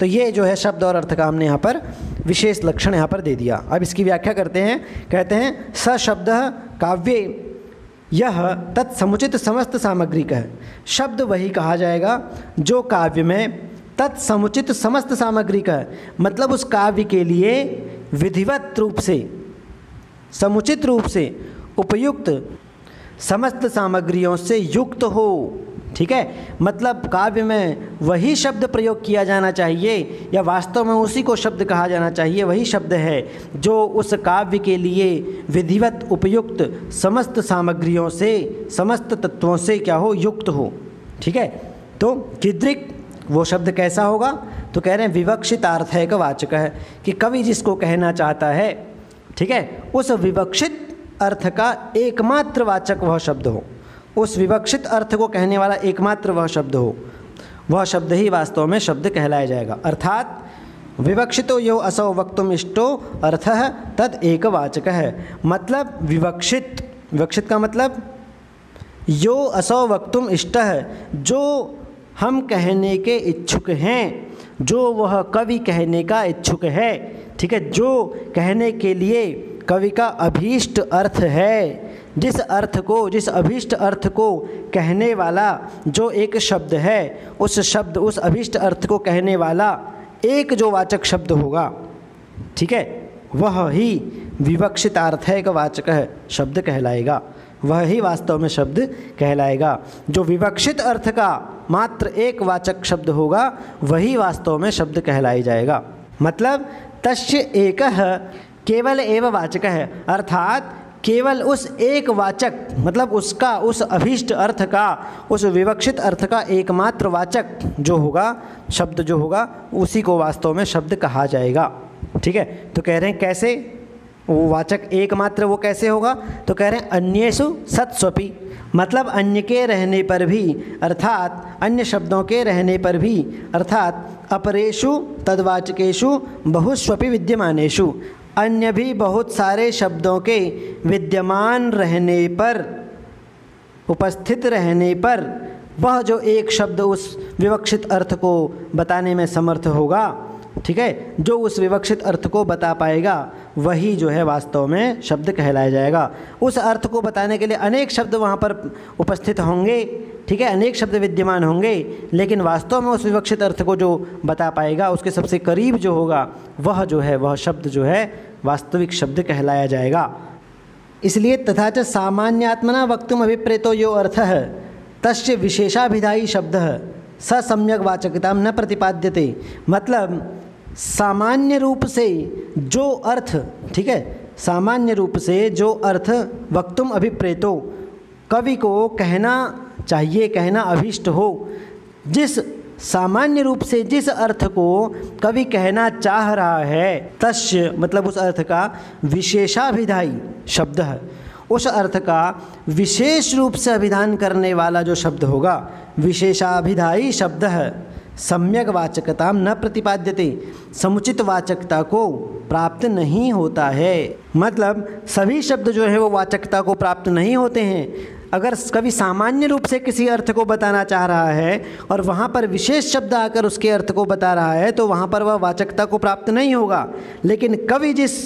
तो ये जो है शब्द और अर्थ का हमने यहाँ पर विशेष लक्षण यहाँ पर दे दिया। अब इसकी व्याख्या करते हैं। कहते हैं स शब्द काव्ये यह तत्समुचित समस्त सामग्री का है। शब्द वही कहा जाएगा जो काव्य में तत्समुचित समस्त सामग्री का है, मतलब उस काव्य के लिए विधिवत रूप से, समुचित रूप से उपयुक्त समस्त सामग्रियों से युक्त हो। ठीक है, मतलब काव्य में वही शब्द प्रयोग किया जाना चाहिए या वास्तव में उसी को शब्द कहा जाना चाहिए, वही शब्द है जो उस काव्य के लिए विधिवत उपयुक्त समस्त सामग्रियों से, समस्त तत्वों से क्या हो, युक्त हो। ठीक है, तो कीदृक् वो शब्द कैसा होगा, तो कह रहे हैं विवक्षितार्थक वाचक है, कि कवि जिसको कहना चाहता है, ठीक है, उस विवक्षित अर्थ का एकमात्र वाचक वह शब्द हो, उस विवक्षित अर्थ को कहने वाला एकमात्र वह शब्द हो, वह शब्द ही वास्तव में शब्द कहलाया जाएगा। अर्थात विवक्षितो यो असौ वक्तुम इष्टो अर्थः तद एक वाचक है। मतलब विवक्षित, विवक्षित का मतलब यो असौ वक्तुम इष्टः, जो हम कहने के इच्छुक हैं, जो वह कवि कहने का इच्छुक है। ठीक है, जो कहने के लिए कवि का अभीष्ट अर्थ है, जिस अर्थ को, जिस अभीष्ट अर्थ को कहने वाला जो एक शब्द है, उस शब्द, उस अभीष्ट अर्थ को कहने वाला एक जो वाचक शब्द होगा, ठीक है, वह ही विवक्षितार्थक वाचक है शब्द कहलाएगा, वह ही वास्तव में शब्द कहलाएगा। जो विवक्षित अर्थ का मात्र एक वाचक शब्द होगा वही वास्तव में शब्द कहलाई जाएगा। मतलब तस्य एकः केवल एव वाचक है, अर्थात केवल उस एक वाचक, मतलब उसका, उस अभीष्ट अर्थ का, उस विवक्षित अर्थ का एकमात्र वाचक जो होगा, शब्द जो होगा, उसी को वास्तव में शब्द कहा जाएगा। ठीक है, तो कह रहे हैं कैसे वो वाचक एकमात्र वो कैसे होगा, तो कह रहे हैं अन्येषु सत्स्वपि, मतलब अन्य के रहने पर भी, अर्थात अन्य शब्दों के रहने पर भी, अर्थात अपरेषु तद्वाचकेषु बहुस्वपि विद्यमानेषु, अन्य भी बहुत सारे शब्दों के विद्यमान रहने पर, उपस्थित रहने पर, वह जो एक शब्द उस विवक्षित अर्थ को बताने में समर्थ होगा, ठीक है, जो उस विवक्षित अर्थ को बता पाएगा वही जो है वास्तव में शब्द कहलाया जाएगा। उस अर्थ को बताने के लिए अनेक शब्द वहाँ पर उपस्थित होंगे, ठीक है, अनेक शब्द विद्यमान होंगे, लेकिन वास्तव में उस विवक्षित अर्थ को जो बता पाएगा, उसके सबसे करीब जो होगा वह जो है, वह शब्द जो है वास्तविक शब्द कहलाया जाएगा। इसलिए तथा च सामान्यात्मना वक्तुम अभिप्रेतो यो अर्थः तस्य विशेषाभिधायी शब्दः स सम्यक वाचकतां न प्रतिपाद्यते। मतलब सामान्य रूप से जो अर्थ, ठीक है, सामान्य रूप से जो अर्थ वक्तुम अभिप्रेतो, कवि को कहना चाहिए, कहना अभीष्ट हो, जिस सामान्य रूप से जिस अर्थ को कवि कहना चाह रहा है, तस्य मतलब उस अर्थ का विशेषाभिधायी शब्द है, उस अर्थ का विशेष रूप से अभिधान करने वाला जो शब्द होगा, विशेषाभिधायी शब्द है, सम्यक वाचकता न प्रतिपाद्यते, समुचित वाचकता को प्राप्त नहीं होता है। मतलब सभी शब्द जो है वो वाचकता को प्राप्त नहीं होते हैं। अगर कवि सामान्य रूप से किसी अर्थ को बताना चाह रहा है और वहाँ पर विशेष शब्द आकर उसके अर्थ को बता रहा है, तो वहाँ पर वह वाचकता को प्राप्त नहीं होगा। लेकिन कवि जिस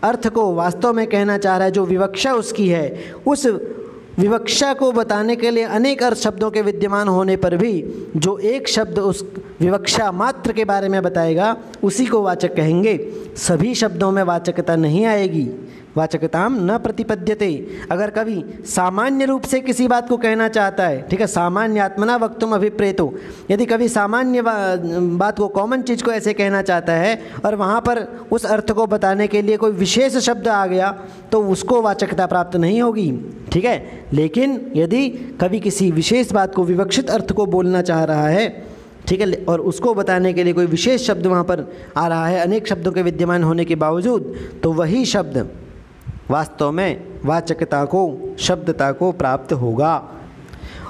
अर्थ को वास्तव में कहना चाह रहा है, जो विवक्षा उसकी है, उस विवक्षा को बताने के लिए अनेक अर्थ शब्दों के विद्यमान होने पर भी जो एक शब्द उस विवक्षा मात्र के बारे में बताएगा, उसी को वाचक कहेंगे। सभी शब्दों में वाचकता नहीं आएगी, वाचकताम न प्रतिपद्यते। अगर कवि सामान्य रूप से किसी बात को कहना चाहता है, ठीक है, सामान्यात्मना वक्तुम अभिप्रेतो, यदि कवि सामान्य बात को, कॉमन चीज़ को ऐसे कहना चाहता है और वहाँ पर उस अर्थ को बताने के लिए कोई विशेष शब्द आ गया, तो उसको वाचकता प्राप्त नहीं होगी। ठीक है, लेकिन यदि कवि किसी विशेष बात को, विवक्षित अर्थ को बोलना चाह रहा है, ठीक है, और उसको बताने के लिए कोई विशेष शब्द वहाँ पर आ रहा है, अनेक शब्दों के विद्यमान होने के बावजूद, तो वही शब्द वास्तव में वाचकता को, शब्दता को प्राप्त होगा।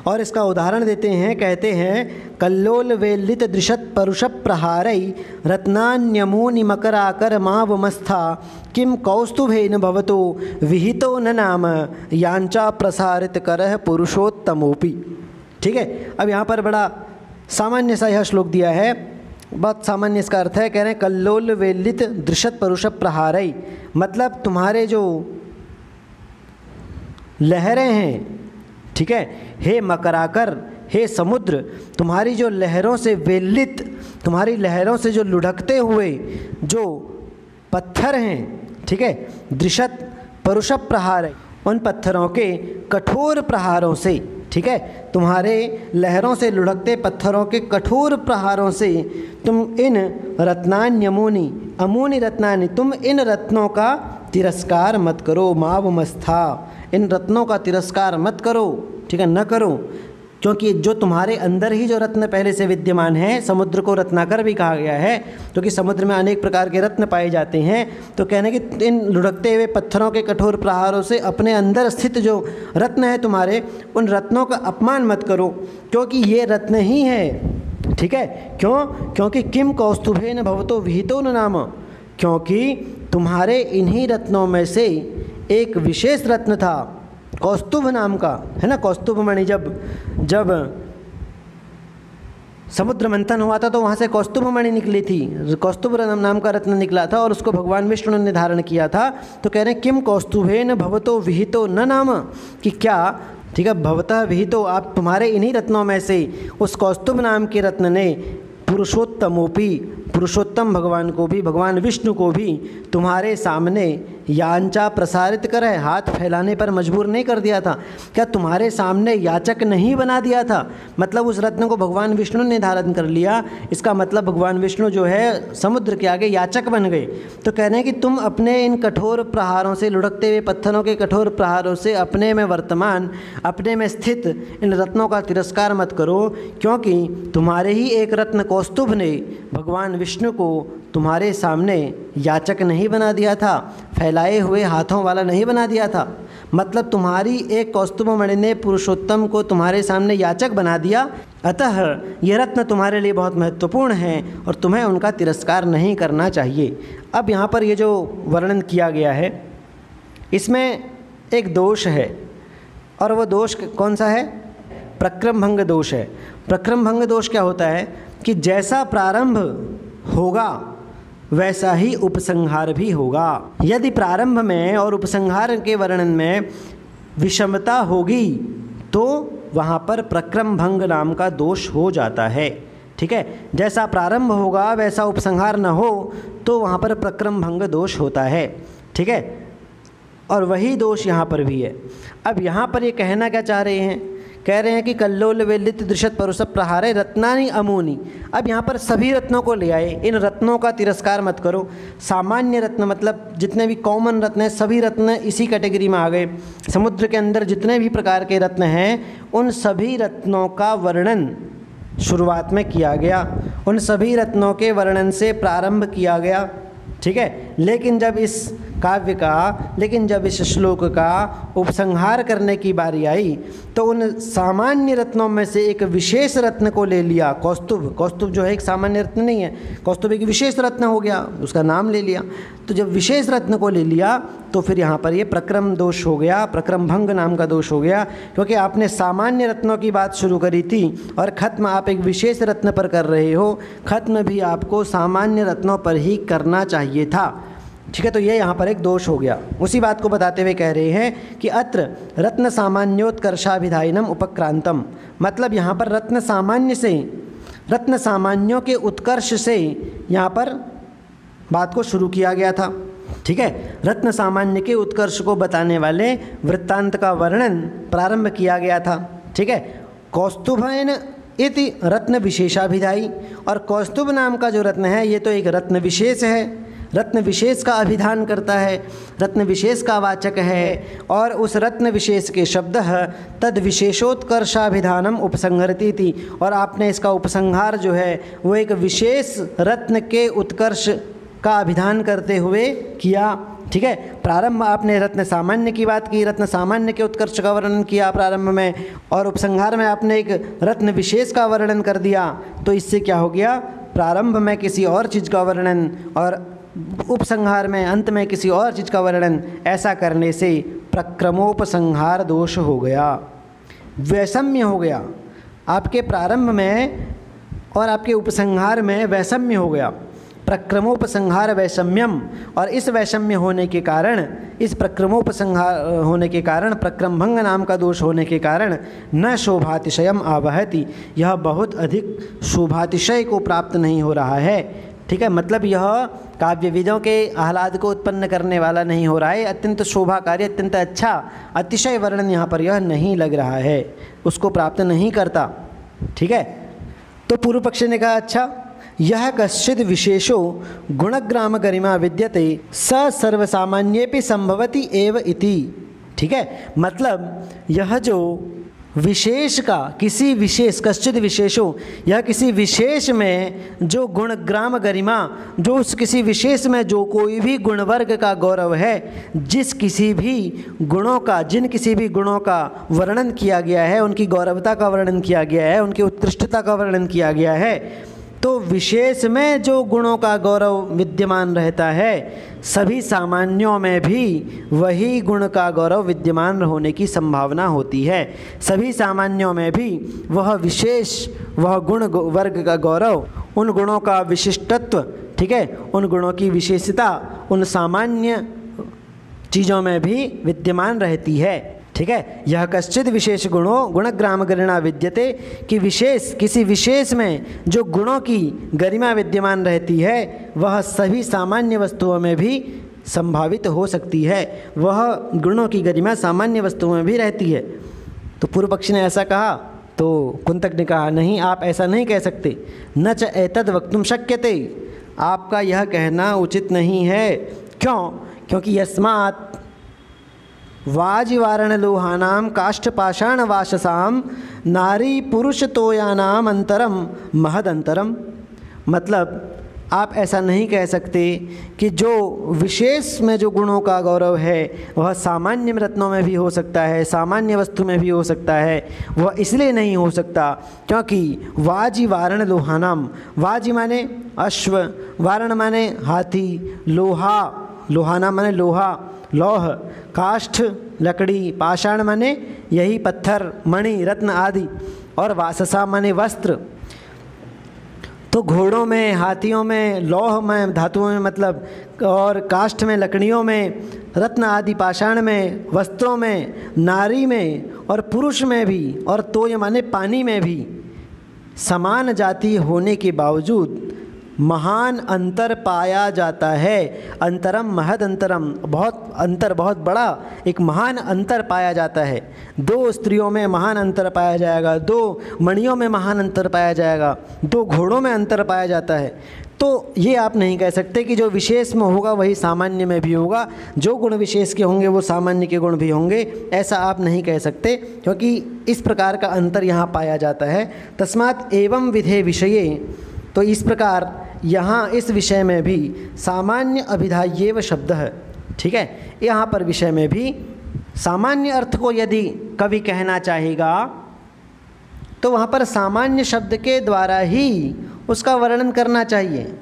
और इसका उदाहरण देते हैं, कहते हैं कल्लोल वेलित दृशत परुष प्रहारै रत्नान्यमूनि मकराकर मावमस्था किम कौस्तुभेन भवतो विहितो न नाम यांचा प्रसारित करह पुरुषोत्तमोपि। ठीक है, अब यहाँ पर बड़ा सामान्य सा यह श्लोक दिया है बहुत सामान्य इसका अर्थ है। कह रहे हैं कल्लोल वेलित दृशत परुष प्रहारई, मतलब तुम्हारे जो लहरें हैं, ठीक है, हे मकराकर, हे समुद्र, तुम्हारी जो लहरों से वेलित, तुम्हारी लहरों से जो लुढ़कते हुए जो पत्थर हैं, ठीक है, दृशत परुष प्रहार, उन पत्थरों के कठोर प्रहारों से, ठीक है, तुम्हारे लहरों से लुढ़कते पत्थरों के कठोर प्रहारों से तुम इन रत्नान्यमूनि अमूनि रत्नानि, तुम इन रत्नों का तिरस्कार मत करो। मावमस्था, इन रत्नों का तिरस्कार मत करो, ठीक है, न करो, क्योंकि जो तुम्हारे अंदर ही जो रत्न पहले से विद्यमान हैं, समुद्र को रत्नाकर भी कहा गया है, क्योंकि समुद्र में अनेक प्रकार के रत्न पाए जाते हैं। तो कहने कि इन लुढ़कते हुए पत्थरों के कठोर प्रहारों से अपने अंदर स्थित जो रत्न है तुम्हारे, उन रत्नों का अपमान मत करो, क्योंकि ये रत्न ही है, ठीक है। क्यों? क्योंकि किम कौस्तुभेन भवतो विहितो न नाम, क्योंकि तुम्हारे इन्हीं रत्नों में से एक विशेष रत्न था कौस्तुभ नाम का, है ना। कौस्तुभ मणि जब समुद्र मंथन हुआ था तो वहाँ से कौस्तुभ मणि निकली थी, कौस्तुभ नाम का रत्न निकला था और उसको भगवान विष्णु ने धारण किया था। तो कह रहे हैं किम कौस्तुभेन भवतो विहितो न नाम, कि क्या, ठीक है, भवतः विहितो, आप तुम्हारे इन्हीं रत्नों में से उस कौस्तुभ नाम के रत्न ने पुरुषोत्तमोपि, पुरुषोत्तम भगवान को भी, भगवान विष्णु को भी तुम्हारे सामने यांचा प्रसारित कर, हाथ फैलाने पर मजबूर नहीं कर दिया था। क्या तुम्हारे सामने याचक नहीं बना दिया था? मतलब उस रत्न को भगवान विष्णु ने धारण कर लिया, इसका मतलब भगवान विष्णु जो है समुद्र के आगे याचक बन गए। तो कह रहे हैं कि तुम अपने इन कठोर प्रहारों से, लुढ़कते हुए पत्थरों के कठोर प्रहारों से अपने में वर्तमान, अपने में स्थित इन रत्नों का तिरस्कार मत करो, क्योंकि तुम्हारे ही एक रत्न कौस्तुभ ने भगवान विष्णु को तुम्हारे सामने याचक नहीं बना दिया था, फैलाए हुए हाथों वाला नहीं बना दिया था। मतलब तुम्हारी एक कौस्तुभ मणि ने पुरुषोत्तम को तुम्हारे सामने याचक बना दिया। अतः ये रत्न तुम्हारे लिए बहुत महत्वपूर्ण हैं और तुम्हें उनका तिरस्कार नहीं करना चाहिए। अब यहाँ पर ये जो वर्णन किया गया है इसमें एक दोष है, और वो दोष कौन सा है? प्रक्रम भंग दोष है। प्रक्रम भंग दोष क्या होता है कि जैसा प्रारंभ होगा वैसा ही उपसंहार भी होगा। यदि प्रारंभ में और उपसंहार के वर्णन में विषमता होगी तो वहाँ पर प्रक्रम भंग नाम का दोष हो जाता है, ठीक है। जैसा प्रारंभ होगा वैसा उपसंहार न हो तो वहाँ पर प्रक्रम भंग दोष होता है, ठीक है। और वही दोष यहाँ पर भी है। अब यहाँ पर ये कहना क्या चाह रहे हैं? कह रहे हैं कि कल्लोल वेलित दृशत परुष प्रहारे रत्नानि अमूनि। अब यहाँ पर सभी रत्नों को ले आए, इन रत्नों का तिरस्कार मत करो। सामान्य रत्न मतलब जितने भी कॉमन रत्न हैं, सभी रत्न इसी कैटेगरी में आ गए। समुद्र के अंदर जितने भी प्रकार के रत्न हैं उन सभी रत्नों का वर्णन शुरुआत में किया गया, उन सभी रत्नों के वर्णन से प्रारंभ किया गया, ठीक है। लेकिन जब इस काव्य का, लेकिन जब इस श्लोक का उपसंहार करने की बारी आई तो उन सामान्य रत्नों में से एक विशेष रत्न को ले लिया, कौस्तुभ। कौस्तुभ जो है एक सामान्य रत्न नहीं है, कौस्तुभ एक विशेष रत्न हो गया, उसका नाम ले लिया। तो जब विशेष रत्न को ले लिया तो फिर यहाँ पर ये प्रक्रम दोष हो गया, प्रक्रम भंग नाम का दोष हो गया, क्योंकि आपने सामान्य रत्नों की बात शुरू करी थी और ख़त्म आप एक विशेष रत्न पर कर रहे हो। ख़त्म भी आपको सामान्य रत्नों पर ही करना चाहिए था, ठीक है। तो ये यहाँ पर एक दोष हो गया। उसी बात को बताते हुए कह रहे हैं कि अत्र रत्न सामान्योत्कर्षाभिधायनम उपक्रांतम, मतलब यहाँ पर रत्न सामान्य से, रत्न सामान्यों के उत्कर्ष से यहाँ पर बात को शुरू किया गया था, ठीक है। रत्न सामान्य के उत्कर्ष को बताने वाले वृत्तांत का वर्णन प्रारंभ किया गया था, ठीक है। कौस्तुभेन इति रत्न विशेषाभिधायी, और कौस्तुभ नाम का जो रत्न है ये तो एक रत्न विशेष है, रत्न विशेष का अभिधान करता है, रत्न विशेष का वाचक है। और उस रत्न विशेष के शब्द तद विशेषोत्कर्षाभिधानम उपसंहरती थी, और आपने इसका उपसंहार जो है वो एक विशेष रत्न के उत्कर्ष का अभिधान करते हुए किया, ठीक है। प्रारंभ आपने रत्न सामान्य की बात की, रत्न सामान्य के उत्कर्ष का वर्णन किया प्रारंभ में, और उपसंहार में आपने एक रत्न विशेष का वर्णन कर दिया। तो इससे क्या हो गया? प्रारंभ में किसी और चीज़ का वर्णन और उपसंहार में अंत में किसी और चीज़ का वर्णन, ऐसा करने से प्रक्रमोपसंहार दोष हो गया, वैषम्य हो गया। आपके प्रारंभ में और आपके उपसंहार में वैषम्य हो गया, प्रक्रमोपसंहार वैषम्यम, और इस वैषम्य होने के कारण, इस प्रक्रमोपसंहार होने के कारण, प्रक्रमभंग नाम का दोष होने के कारण न शोभातिशयम आवहति, यह बहुत अधिक शोभातिशय को प्राप्त नहीं हो रहा है। ठीक है, मतलब यह काव्यविदों के आह्लाद को उत्पन्न करने वाला नहीं हो रहा है, अत्यंत शोभाकारी, अत्यंत अच्छा, अतिशय वर्णन यहाँ पर यह नहीं लग रहा है, उसको प्राप्त नहीं करता। ठीक है, तो पूर्व पक्ष ने कहा अच्छा, यह कश्चिद विशेषो गुणग्राम गरिमा विद्यते स सर्वसामान्येपि संभवति एव इति। ठीक है, मतलब यह जो विशेष का, किसी विशेष, कश्चिद विशेषो, यह किसी विशेष में जो गुणग्राम गरिमा, जो उस किसी विशेष में जो कोई भी गुणवर्ग का गौरव है, जिस किसी भी गुणों का, जिन किसी भी गुणों का वर्णन किया गया है, उनकी गौरवता का वर्णन किया गया है, उनकी उत्कृष्टता का वर्णन किया गया है, तो विशेष में जो गुणों का गौरव विद्यमान रहता है, सभी सामान्यों में भी वही गुण का गौरव विद्यमान होने की संभावना होती है। सभी सामान्यों में भी वह विशेष, वह गुण वर्ग का गौरव, उन गुणों का विशिष्टत्व, ठीक है, उन गुणों की विशेषता उन सामान्य चीज़ों में भी विद्यमान रहती है। ठीक है, यह कश्चित विशेष गुणों गुणग्राम गरिमा विद्यते, कि विशेष, किसी विशेष में जो गुणों की गरिमा विद्यमान रहती है, वह सभी सामान्य वस्तुओं में भी संभावित हो सकती है, वह गुणों की गरिमा सामान्य वस्तुओं में भी रहती है। तो पूर्व पक्षी ने ऐसा कहा, तो कुंतक ने कहा नहीं, आप ऐसा नहीं कह सकते, न च एतद् वक्तुम शक्यते, आपका यह कहना उचित नहीं है। क्यों? क्योंकि यस्मात् वाजिवारण लोहानाम काष्ठपाषाण वाशसाम नारी पुरुष तोयानाम अंतरम महद अंतरम। मतलब आप ऐसा नहीं कह सकते कि जो विशेष में जो गुणों का गौरव है वह सामान्य रत्नों में भी हो सकता है, सामान्य वस्तु में भी हो सकता है। वह इसलिए नहीं हो सकता क्योंकि वाजी वारण लोहानाम, वाजी माने अश्व, वारण माने हाथी, लोहा, लोहाना माने लोहा, लौह, काष्ठ लकड़ी, पाषाण माने यही पत्थर, मणि, रत्न आदि, और वाससा माने वस्त्र। तो घोड़ों में, हाथियों में, लौह में, धातुओं में मतलब, और काष्ठ में, लकड़ियों में, रत्न आदि पाषाण में, वस्त्रों में, नारी में और पुरुष में भी, और तोय माने पानी में भी समान जाति होने के बावजूद महान अंतर पाया जाता है। अंतरम महद अंतरम, बहुत अंतर, बहुत बड़ा एक महान अंतर पाया जाता है। दो स्त्रियों में महान अंतर पाया जाएगा, दो मणियों में महान अंतर पाया जाएगा, दो घोड़ों में अंतर पाया जाता है। तो ये आप नहीं कह सकते कि जो विशेष में होगा वही सामान्य में भी होगा, जो गुण विशेष के होंगे वो सामान्य के गुण भी होंगे, ऐसा आप नहीं कह सकते, क्योंकि इस प्रकार का अंतर यहाँ पाया जाता है। तस्मात् एवं विधे विषये, तो इस प्रकार यहाँ इस विषय में भी सामान्य अभिधायेव शब्द है। ठीक है, यहाँ पर विषय में भी सामान्य अर्थ को यदि कवि कहना चाहेगा तो वहाँ पर सामान्य शब्द के द्वारा ही उसका वर्णन करना चाहिए,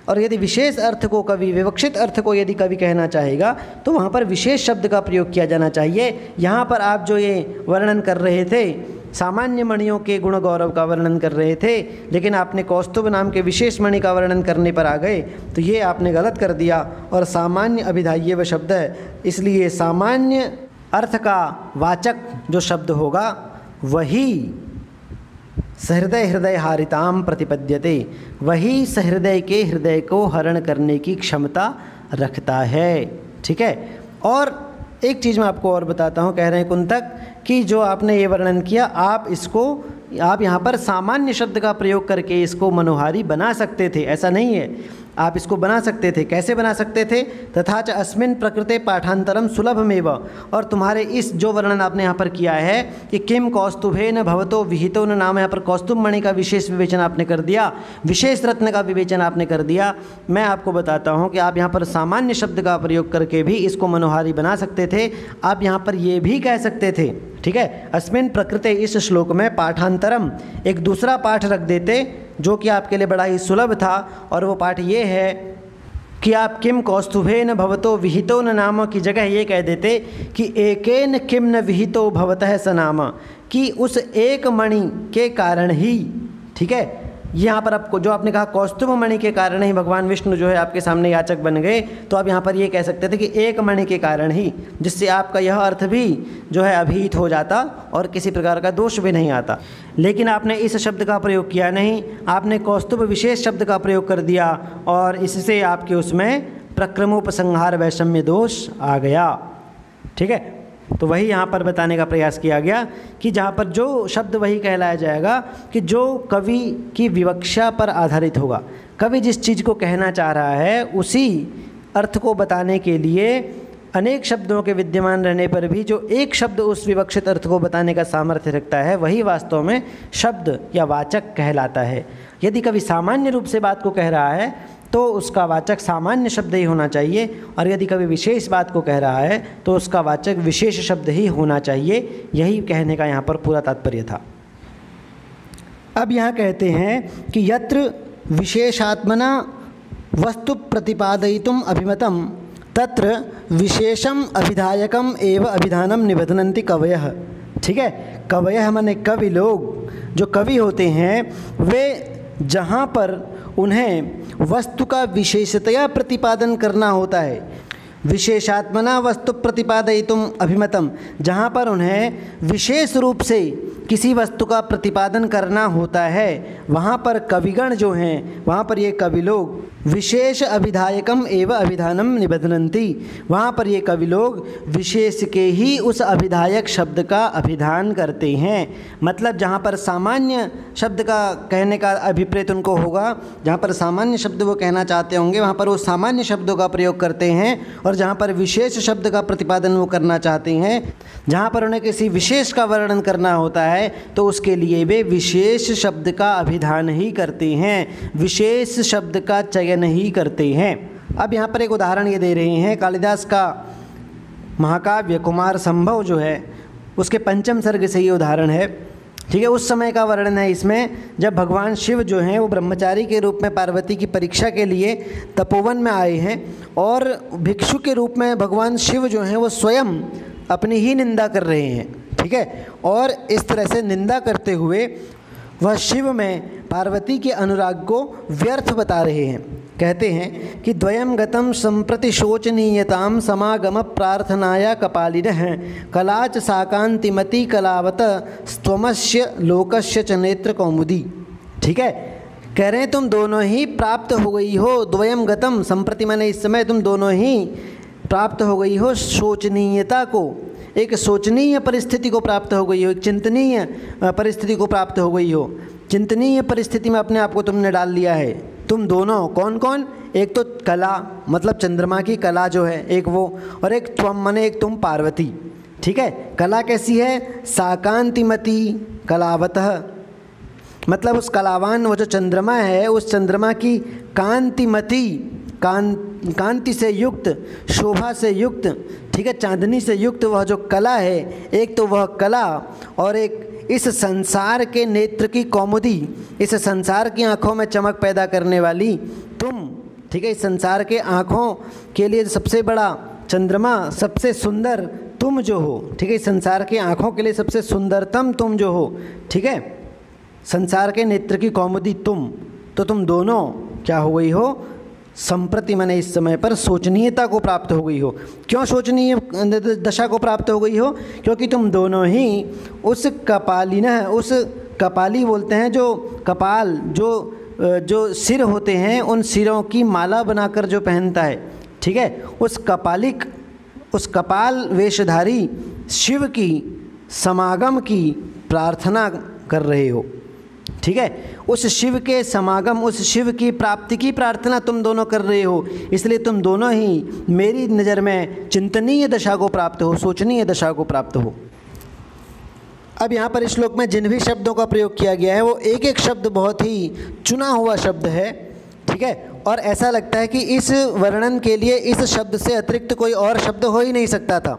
और यदि विशेष अर्थ को कवि, विवक्षित अर्थ को यदि कवि कहना चाहेगा तो वहाँ पर विशेष शब्द का प्रयोग किया जाना चाहिए। यहाँ पर आप जो ये वर्णन कर रहे थे, सामान्य मणियों के गुण गौरव का वर्णन कर रहे थे, लेकिन आपने कौस्तुभ नाम के विशेष मणि का वर्णन करने पर आ गए, तो ये आपने गलत कर दिया। और सामान्य अभिधाय्य शब्द है, इसलिए सामान्य अर्थ का वाचक जो शब्द होगा वही सहृदय हृदय हारिताम प्रतिपद्यते, वही सहृदय के हृदय को हरण करने की क्षमता रखता है। ठीक है, और एक चीज़ मैं आपको और बताता हूँ, कह रहे हैं कुंतक कि जो आपने ये वर्णन किया, आप यहाँ पर सामान्य शब्द का प्रयोग करके इसको मनोहारी बना सकते थे, ऐसा नहीं है, आप इसको बना सकते थे। कैसे बना सकते थे? तथा च अस्मिन् प्रकृते पाठांतरम सुलभमेव, और तुम्हारे इस जो वर्णन आपने यहाँ पर किया है कि किम कौस्तुभेन भवतो विहितो न नाम, यहाँ पर कौस्तुभ मणि का विशेष विवेचन आपने कर दिया, विशेष रत्न का विवेचन आपने कर दिया। मैं आपको बताता हूँ कि आप यहाँ पर सामान्य शब्द का प्रयोग करके भी इसको मनोहारी बना सकते थे। आप यहाँ पर ये भी कह सकते थे, ठीक है, अस्मिन् प्रकृते, इस श्लोक में पाठांतरम एक दूसरा पाठ रख देते जो कि आपके लिए बड़ा ही सुलभ था, और वो पाठ ये है कि आप किम कौस्तुभेन भवतो विहितो न नाम की जगह ये कह देते कि एकेन किम न विहितो भवतः स नाम, कि उस एक मणि के कारण ही, ठीक है, यहाँ पर आपको जो आपने कहा कौस्तुभ मणि के कारण ही भगवान विष्णु जो है आपके सामने याचक बन गए, तो आप यहाँ पर ये कह सकते थे कि एक मणि के कारण ही, जिससे आपका यह अर्थ भी जो है अभिहित हो जाता और किसी प्रकार का दोष भी नहीं आता। लेकिन आपने इस शब्द का प्रयोग किया नहीं, आपने कौस्तुभ विशेष शब्द का प्रयोग कर दिया और इससे आपके उसमें प्रक्रमोपसंहार वैषम्य दोष आ गया। ठीक है, तो वही यहाँ पर बताने का प्रयास किया गया कि जहाँ पर जो शब्द वही कहलाया जाएगा कि जो कवि की विवक्षा पर आधारित होगा। कवि जिस चीज़ को कहना चाह रहा है उसी अर्थ को बताने के लिए अनेक शब्दों के विद्यमान रहने पर भी जो एक शब्द उस विवक्षित अर्थ को बताने का सामर्थ्य रखता है वही वास्तव में शब्द या वाचक कहलाता है। यदि कवि सामान्य रूप से बात को कह रहा है तो उसका वाचक सामान्य शब्द ही होना चाहिए, और यदि कभी विशेष बात को कह रहा है तो उसका वाचक विशेष शब्द ही होना चाहिए। यही कहने का यहाँ पर पूरा तात्पर्य था। अब यहाँ कहते हैं कि यत्र विशेषात्मना वस्तु प्रतिपादयितुम अभिमतम तत्र विशेषम अभिधायकम एव अभिधानम निबध्नन्ति कवयः। ठीक है, कवयः माने कवि लोग, जो कवि होते हैं वे जहाँ पर उन्हें वस्तु का विशेषतया प्रतिपादन करना होता है, विशेषात्मना वस्तु प्रतिपादयितुम अभिमतम, जहाँ पर उन्हें विशेष रूप से किसी वस्तु का प्रतिपादन करना होता है, वहाँ पर कविगण जो हैं, वहाँ पर ये कवि लोग विशेष अभिधायकम एवं अभिधानम निबध्नन्ति, वहाँ पर ये कवि लोग विशेष के ही उस अभिधायक शब्द का अभिधान करते हैं। मतलब जहाँ पर सामान्य शब्द का कहने का अभिप्रेत उनको होगा, जहाँ पर सामान्य शब्द वो कहना चाहते होंगे वहाँ पर वो सामान्य शब्दों का प्रयोग करते हैं, और जहाँ पर विशेष शब्द का प्रतिपादन वो करना चाहते हैं, जहाँ पर उन्हें किसी विशेष का वर्णन करना होता है तो उसके लिए वे विशेष शब्द का अभिधान ही करते हैं, विशेष शब्द का चयन ही करते हैं। अब यहाँ पर एक उदाहरण ये दे रहे हैं, कालिदास का महाकाव्य कुमार संभव जो है उसके पंचम सर्ग से ये उदाहरण है। ठीक है, उस समय का वर्णन है इसमें जब भगवान शिव जो हैं वो ब्रह्मचारी के रूप में पार्वती की परीक्षा के लिए तपोवन में आए हैं, और भिक्षु के रूप में भगवान शिव जो हैं वो स्वयं अपनी ही निंदा कर रहे हैं। ठीक है, और इस तरह से निंदा करते हुए वह शिव में पार्वती के अनुराग को व्यर्थ बता रहे हैं। कहते हैं कि द्वयम गतम संप्रति शोचनीयताम समागम प्रार्थनाया कपालिनः कलाच साकांतिमति कलावत स्तमस्य लोकस्य च नेत्र कौमुदी। ठीक है, कह रहे हैं तुम दोनों ही प्राप्त हो गई हो, द्वयम गतम संप्रति माने इस समय तुम दोनों ही प्राप्त हो गई हो शोचनीयता को, एक शोचनीय परिस्थिति को प्राप्त हो गई हो, एक चिंतनीय परिस्थिति को प्राप्त हो गई हो। चिंतनीय परिस्थिति में अपने आप को तुमने डाल लिया है। तुम दोनों कौन कौन, एक तो कला मतलब चंद्रमा की कला जो है एक वो, और एक त्वम माने एक तुम पार्वती। ठीक है, कला कैसी है, साकांतिमती कलावतः, मतलब उस कलावान वो जो चंद्रमा है उस चंद्रमा की कांतिमती कांति से युक्त, शोभा से युक्त, ठीक है, चांदनी से युक्त वह जो कला है, एक तो वह कला और एक इस संसार के नेत्र की कौमुदी, इस संसार की आँखों में चमक पैदा करने वाली तुम। ठीक है, इस संसार के आँखों के लिए सबसे बड़ा चंद्रमा, सबसे सुंदर तुम जो हो। ठीक है, इस संसार के आँखों के लिए सबसे सुंदरतम तुम जो हो। ठीक है, संसार के नेत्र की कौमुदी तुम, तो तुम दोनों क्या हो गई हो, संप्रति माने इस समय पर शोचनीयता को प्राप्त हो गई हो। क्यों शोचनीय दशा को प्राप्त हो गई हो, क्योंकि तुम दोनों ही उस कपालिनः, उस कपाली बोलते हैं जो कपाल जो सिर होते हैं उन सिरों की माला बनाकर जो पहनता है। ठीक है, उस कपाल वेशधारी शिव की समागम की प्रार्थना कर रहे हो। ठीक है, उस शिव के समागम, उस शिव की प्राप्ति की प्रार्थना तुम दोनों कर रहे हो, इसलिए तुम दोनों ही मेरी नज़र में चिंतनीय दशा को प्राप्त हो, शोचनीय दशा को प्राप्त हो। अब यहाँ पर इस श्लोक में जिन भी शब्दों का प्रयोग किया गया है वो एक एक शब्द बहुत ही चुना हुआ शब्द है। ठीक है, और ऐसा लगता है कि इस वर्णन के लिए इस शब्द से अतिरिक्त कोई और शब्द हो ही नहीं सकता था।